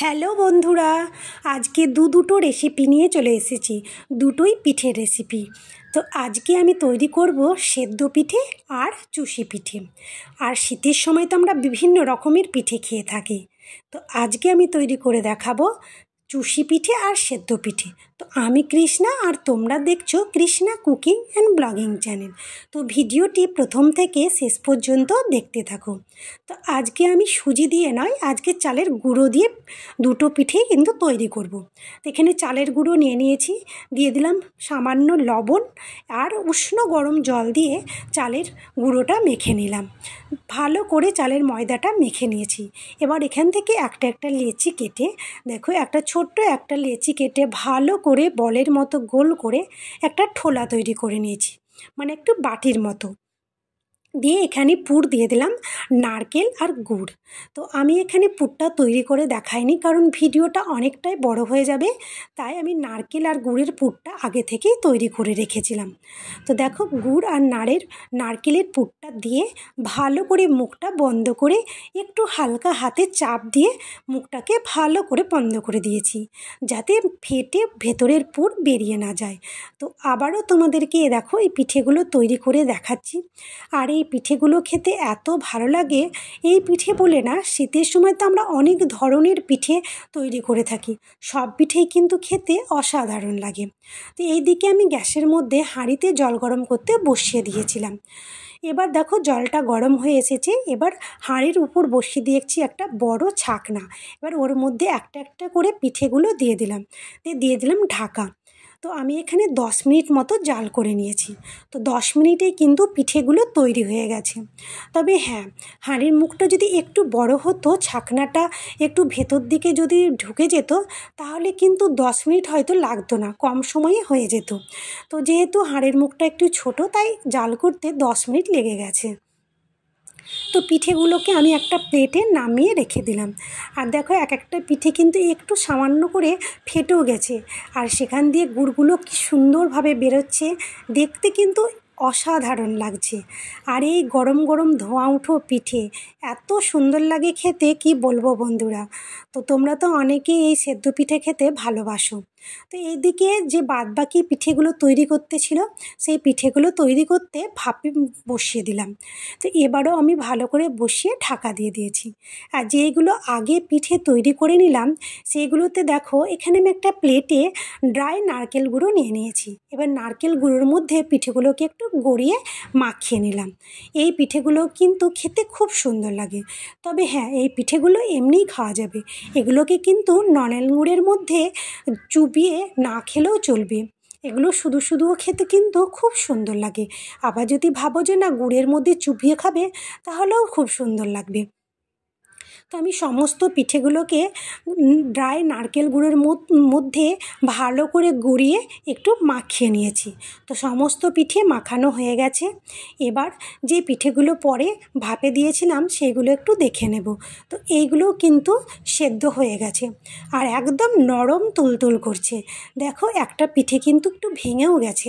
Hello বন্ধুরা, আজকে দুটো রেসিপি নিয়ে চলে এসেছি। দুটোই পিঠের রেসিপি। তো আজকে আমি তৈরি করব সেদ্ধ পিঠে আর চুষি পিঠে। আর শীতের সময় তো আমরা বিভিন্ন রকমের পিঠে খেয়ে থাকি। তো আজকে আমি তৈরি করে দেখাবো চুষি পিঠে আর সেদ্ধ পিঠে। তো আমি কৃষ্ণা আর তোমরা দেখছো Krishna cooking and blogging channel. তো ভিডিওটি প্রথম থেকে শেষ পর্যন্ত দেখতে থাকো। তো আজকে আমি সুজি দিয়ে নয়, আজকে চালের গুঁড়ো দিয়ে দুটো পিঠেই কিন্তু তৈরি করব। তো এখানে চালের গুঁড়ো নিয়ে নিয়েছি, দিয়ে দিলাম সামান্য লবণ আর উষ্ণ গরম জল দিয়ে চালের গুঁড়োটা মেখে নিলাম। ভালো করে চালের ময়দাটা মেখে নিয়েছি। এবার এখান থেকে একটা লেচি কেটে, দেখো একটা ছোট্ট একটা লেচি কেটে ভালো করে বলের মতো গোল করে একটা ঠোলা তৈরি করে নিয়েছি, মানে একটু বাটির মতো। দিয়ে এখানে পুর দিয়ে দিলাম নারকেল আর গুড়। তো আমি এখানে পুরটা তৈরি করে দেখাইনি, কারণ ভিডিওটা অনেকটাই বড় হয়ে যাবে, তাই আমি নারকেল আর গুড়ের পুরটা আগে থেকেই তৈরি করে রেখেছিলাম। তো দেখো গুড় আর নারকেলের পুরটা দিয়ে ভালো করে মুখটা বন্ধ করে একটু হালকা হাতে চাপ দিয়ে মুখটাকে ভালো করে বন্ধ করে দিয়েছি, যাতে ফেটে ভেতরের পুর বেরিয়ে না যায়। তো আবারও তোমাদেরকে দেখো এই পিঠেগুলো তৈরি করে দেখাচ্ছি। আর এই পিঠেগুলো খেতে এত ভালো লাগে, এই পিঠে বলে না, শীতের সময় তো আমরা অনেক ধরনের পিঠে তৈরি করে থাকি, সব পিঠেই কিন্তু খেতে অসাধারণ লাগে। তো এই দিকে আমি গ্যাসের মধ্যে হাঁড়িতে জল গরম করতে বসিয়ে দিয়েছিলাম। এবার দেখো জলটা গরম হয়ে এসেছে। এবার হাঁড়ির উপর বসিয়ে দিয়েছি একটা বড় ছাকনা। এবার ওর মধ্যে একটা করে পিঠেগুলো দিয়ে দিলাম ঢাকা। তো আমি এখানে 10 মিনিট মতো জাল করে নিয়েছি। তো 10 মিনিটেই কিন্তু পিঠেগুলো তৈরি হয়ে গেছে। তবে হ্যাঁ, হাঁড়ির মুখটা যদি একটু বড় হতো, ছাকনাটা একটু ভেতর দিকে যদি ঢুকে যেত, তাহলে কিন্তু 10 মিনিট হয়তো লাগতো না, কম সময়ে হয়ে যেত। তো যেহেতু হাঁড়ির মুখটা একটু ছোট, তাই জাল করতে 10 মিনিট লেগে গেছে। তো পিঠেগুলোকে আমি একটা প্লেটে নামিয়ে রেখে দিলাম। আর দেখো একটা পিঠে কিন্তু একটু সামান্য করে ফেটেও গেছে, আর সেখান দিয়ে গুড়গুলো কি সুন্দরভাবে বেরোচ্ছে, দেখতে কিন্তু অসাধারণ লাগছে। আর এই গরম গরম ধোঁয়া উঠো পিঠে এত সুন্দর লাগে খেতে, কি বলবো বন্ধুরা। তো তোমরা তো অনেকেই এই সেদ্ধ পিঠে খেতে ভালোবাসো। তো এইদিকে যে বাদবাকি পিঠেগুলো তৈরি করতে ছিল, সেই পিঠেগুলো তৈরি করতে ভাপে বসিয়ে দিলাম। তো এবারও আমি ভালো করে বসিয়ে ঢাকা দিয়ে দিয়েছি। আর যেইগুলো আগে পিঠে তৈরি করে নিলাম, সেইগুলোতে দেখো এখানে আমি একটা প্লেটে ড্রাই নারকেল গুঁড়ো নিয়ে নিয়েছি। এবার নারকেল গুঁড়োর মধ্যে পিঠেগুলোকে একটু গড়িয়ে মাখিয়ে নিলাম। এই পিঠেগুলো কিন্তু খেতে খুব সুন্দর লাগে। তবে হ্যাঁ, এই পিঠেগুলো এমনিই খাওয়া যাবে, এগুলোকে কিন্তু নলেন গুড়ের মধ্যে চুবিয়ে না খেলেও চলবে। এগুলো শুধুও খেতে কিন্তু খুব সুন্দর লাগে। আবার যদি ভাবো যে না, গুড়ের মধ্যে চুবিয়ে খাবে, তাহলেও খুব সুন্দর লাগবে। তো আমি সমস্ত পিঠেগুলোকে ড্রাই নারকেল গুঁড়োর মধ্যে ভালো করে গড়িয়ে একটু মাখিয়ে নিয়েছি। তো সমস্ত পিঠে মাখানো হয়ে গেছে। এবার যে পিঠেগুলো পরে ভাপে দিয়েছিলাম, সেগুলো একটু দেখে নেব। তো এইগুলো কিন্তু সেদ্ধ হয়ে গেছে আর একদম নরম তুলতুল করছে। দেখো একটা পিঠে কিন্তু একটু ভেঙেও গেছে।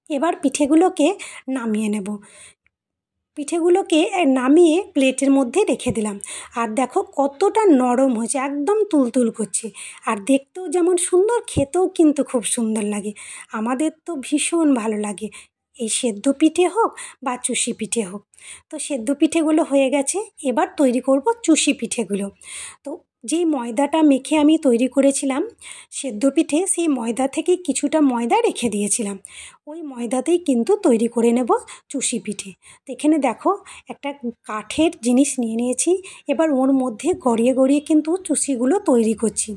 এবার পিঠেগুলোকে নামিয়ে নেব। পিঠেগুলোকে নামিয়ে প্লেটের মধ্যে রেখে দিলাম। আর দেখো কতটা নরম হয়েছে, একদম তুলতুল করছে। আর দেখতেও যেমন সুন্দর, খেতেও কিন্তু খুব সুন্দর লাগে। আমাদের তো ভীষণ ভালো লাগে এই সেদ্ধ পিঠে হোক বা চুষি পিঠে হোক। তো সেদ্ধ পিঠেগুলো হয়ে গেছে, এবার তৈরি করব চুষি পিঠেগুলো। তো যেই ময়দাটা মেখে আমি তৈরি করেছিলাম সেদ্ধ পিঠে, সেই ময়দা থেকে কিছুটা ময়দা রেখে দিয়েছিলাম। ওই ময়দাতেই কিন্তু তৈরি করে নেব চুষি পিঠে। তো এখানে দেখো একটা কাঠের জিনিস নিয়ে নিয়েছি। এবার ওর মধ্যে গড়িয়ে কিন্তু চুষিগুলো তৈরি করছি,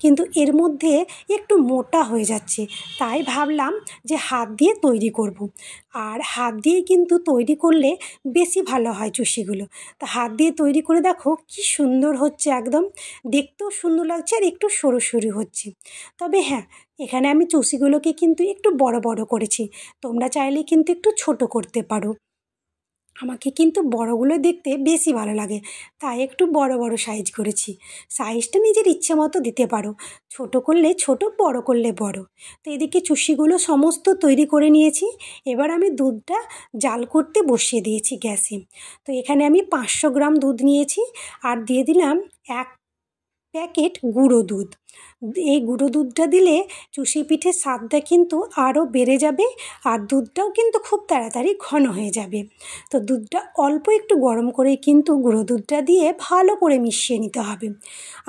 কিন্তু এর মধ্যে একটু মোটা হয়ে যাচ্ছে, তাই ভাবলাম যে হাত দিয়ে তৈরি করব। আর হাত দিয়ে কিন্তু তৈরি করলে বেশি ভালো হয় চুষিগুলো। তো হাত দিয়ে তৈরি করে দেখো কি সুন্দর হচ্ছে, একদম দেখতেও সুন্দর লাগছে আর একটু সরু হচ্ছে। তবে হ্যাঁ, এখানে আমি চুষিগুলোকে কিন্তু একটু বড় করেছি, তোমরা চাইলে কিন্তু একটু ছোট করতে পারো। আমাকে কিন্তু বড়গুলো দেখতে বেশি ভালো লাগে, তাই একটু বড় সাইজ করেছি। সাইজটা নিজের ইচ্ছে মতো দিতে পারো, ছোট করলে ছোট, বড় করলে বড়। তো এদিকে চুষিগুলো সমস্ত তৈরি করে নিয়েছি। এবার আমি দুধটা জাল করতে বসিয়ে দিয়েছি গ্যাসে। তো এখানে আমি 500 গ্রাম দুধ নিয়েছি আর দিয়ে দিলাম 1 প্যাকেট গুঁড়ো দুধ। এই গুঁড়ো দুধটা দিলে চুষি পিঠের স্বাদটা কিন্তু আরও বেড়ে যাবে, আর দুধটাও কিন্তু খুব তাড়াতাড়ি ঘন হয়ে যাবে। তো দুধটা অল্প একটু গরম করে কিন্তু গুঁড়ো দুধটা দিয়ে ভালো করে মিশিয়ে নিতে হবে।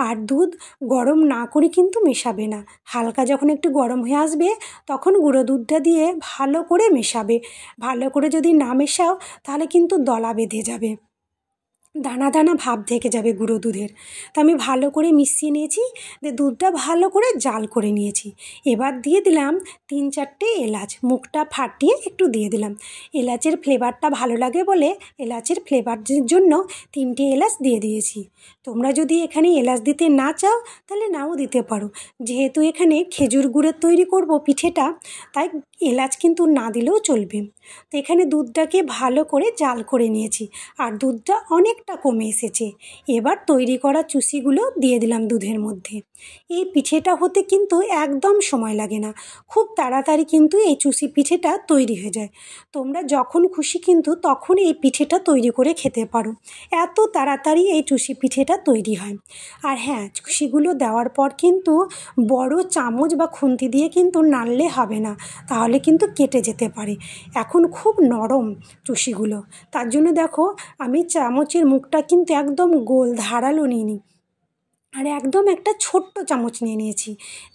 আর দুধ গরম না করে কিন্তু মেশাবে না, হালকা যখন একটু গরম হয়ে আসবে তখন গুঁড়ো দুধটা দিয়ে ভালো করে মেশাবে। ভালো করে যদি না মেশাও তাহলে কিন্তু দলা বেঁধে যাবে, দানা দানা ভাব থেকে যাবে গুঁড়ো দুধের। তো আমি ভালো করে মিশিয়ে নিয়েছি, দিয়ে দুধটা ভালো করে জাল করে নিয়েছি। এবার দিয়ে দিলাম 3-4টে এলাচ, মুখটা ফাটিয়ে একটু দিয়ে দিলাম। এলাচের ফ্লেভারটা ভালো লাগে বলে এলাচের ফ্লেভারের জন্য 3টে এলাচ দিয়ে দিয়েছি। তোমরা যদি এখানে এলাচ দিতে না চাও তাহলে নাও দিতে পারো, যেহেতু এখানে খেজুর গুড়ের তৈরি করব পিঠেটা, তাই এলাচ কিন্তু না দিলেও চলবে। তো এখানে দুধটাকে ভালো করে জাল করে নিয়েছি, আর দুধটা অনেকটা কমে এসেছে। এবার তৈরি করা চুষিগুলো দিয়ে দিলাম দুধের মধ্যে। এই পিঠেটা হতে কিন্তু একদম সময় লাগে না, খুব তাড়াতাড়ি কিন্তু এই চুষি পিঠেটা তৈরি হয়ে যায়। তোমরা যখন খুশি কিন্তু তখন এই পিঠেটা তৈরি করে খেতে পারো, এত তাড়াতাড়ি এই চুষি পিঠেটা তৈরি হয়। আর হ্যাঁ, চুষিগুলো দেওয়ার পর কিন্তু বড় চামচ বা খুন্তি দিয়ে কিন্তু নাড়লে হবে না, তাহলে কিন্তু কেটে যেতে পারে। এখন খুব নরম চুষিগুলো, তার জন্য দেখো আমি চামচের মুখটা কিন্তু একদম গোল ধারালো নিইনি, আর একদম একটা ছোট্ট চামচ নিয়ে নিয়েছি।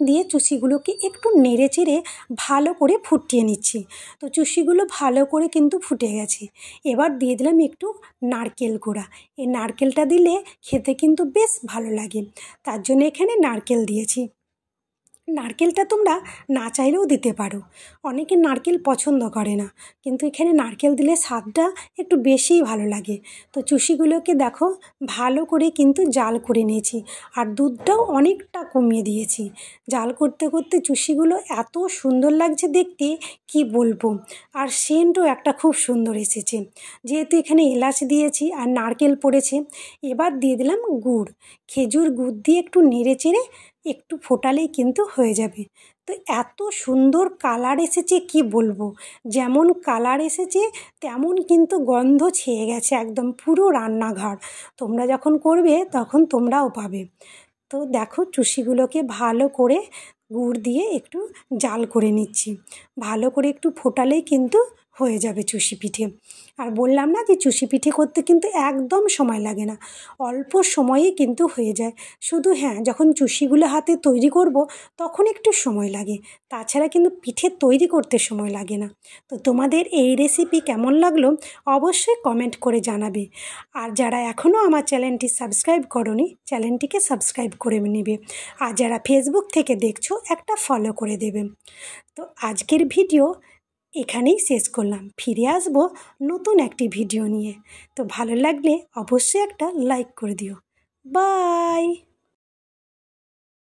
দিয়ে চুষিগুলোকে একটু নেড়ে চেড়ে ভালো করে ফুটিয়ে নিচ্ছি। তো চুষিগুলো ভালো করে কিন্তু ফুটে গেছে। এবার দিয়ে দিলাম একটু নারকেল কোড়া। এই নারকেলটা দিলে খেতে কিন্তু বেশ ভালো লাগে, তার জন্য এখানে নারকেল দিয়েছি। নারকেলটা তোমরা না চাইলেও দিতে পারো, অনেকে নারকেল পছন্দ করে না, কিন্তু এখানে নারকেল দিলে স্বাদটা একটু বেশিই ভালো লাগে। তো চুষিগুলোকে দেখো ভালো করে কিন্তু জাল করে নিয়েছি, আর দুধটাও অনেকটা কমিয়ে দিয়েছি। জাল করতে করতে চুষিগুলো এত সুন্দর লাগছে দেখতে, কি বলবো। আর সেন্টও একটা খুব সুন্দর এসেছে, যেহেতু এখানে এলাচ দিয়েছি আর নারকেল পড়েছে। এবার দিয়ে দিলাম গুড়, খেজুর গুড় দিয়ে একটু নেড়ে চেড়ে একটু ফোটালেই কিন্তু হয়ে যাবে। তো এত সুন্দর কালার এসেছে কি বলবো, যেমন কালার এসেছে তেমন কিন্তু গন্ধ ছেয়ে গেছে একদম পুরো রান্নাঘর। তোমরা যখন করবে তখন তোমরাও পাবে। তো দেখো চুষিগুলোকে ভালো করে গুড় দিয়ে একটু জাল করে নিচ্ছি, ভালো করে একটু ফোটালেই কিন্তু হয়ে যাবে চুষি পিঠে। আর বললাম না যে চুষি পিঠে করতে কিন্তু একদম সময় লাগে না, অল্প সময়ে কিন্তু হয়ে যায়। শুধু হ্যাঁ, যখন চুষিগুলো হাতে তৈরি করব তখন একটু সময় লাগে, তাছাড়া কিন্তু পিঠে তৈরি করতে সময় লাগে না। তো তোমাদের এই রেসিপি কেমন লাগলো অবশ্যই কমেন্ট করে জানাবে। আর যারা এখনও আমার চ্যানেলটি সাবস্ক্রাইব করোনি, চ্যানেলটিকে সাবস্ক্রাইব করে নেবে। আর যারা ফেসবুক থেকে দেখছো একটা ফলো করে দেবে। তো আজকের ভিডিও এখানেই শেষ করলাম, ফিরে আসবো নতুন একটি ভিডিও নিয়ে। তো ভালো লাগলে অবশ্যই একটা লাইক করে দিও। বাই।